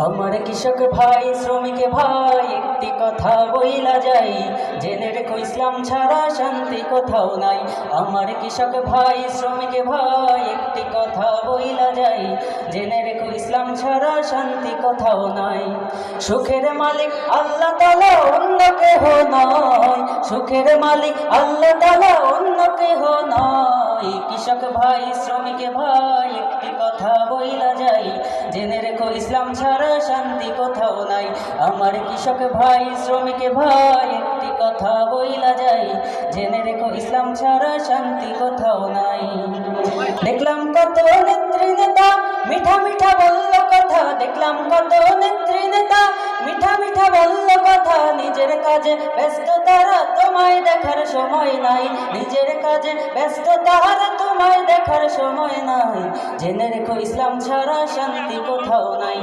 আমার কৃষক ভাই শ্রমিক ভাই একটি কথা বইলা যাই, জেনে রেখো ইসলাম ছাড়া শান্তি কোথাও নাই। আমার কৃষক ভাই শ্রমিক ভাই একটি কথা বইলা যাই, জেনে রেখো ইসলাম ছাড়া শান্তি কোথাও নাই। সুখের মালিক আল্লাহ তাআলা অন্য কেহ নয়, সুখের মালিক আল্লাহ তাআলা অন্য কেহ নয়। কৃষক ভাই শ্রমিক ভাই একটি কথা বইলা যাই, জেনে রেখো ইসলাম ছাড়া শান্তি কোথাও নাই। আমার কৃষক ভাই শ্রমিক ভাই একটি কথা বইলা যাই, জেনে রেখো ইসলাম ছাড়া শান্তি কোথাও নাই। দেখলাম কত নেত্রী নেতা মিঠা মিঠা বলল কথা, দেখলাম কত নেত্রী নেতা মিঠা মিঠা বলল কথা। নিজের কাজে ব্যস্ত তারা তোমায় দেখার সময় নাই, নিজের কাজে ব্যস্ত তারা তোমায় দেখার সময় নাই। জেনে রেখো ইসলাম ছাড়া শান্তি কোথাও নাই।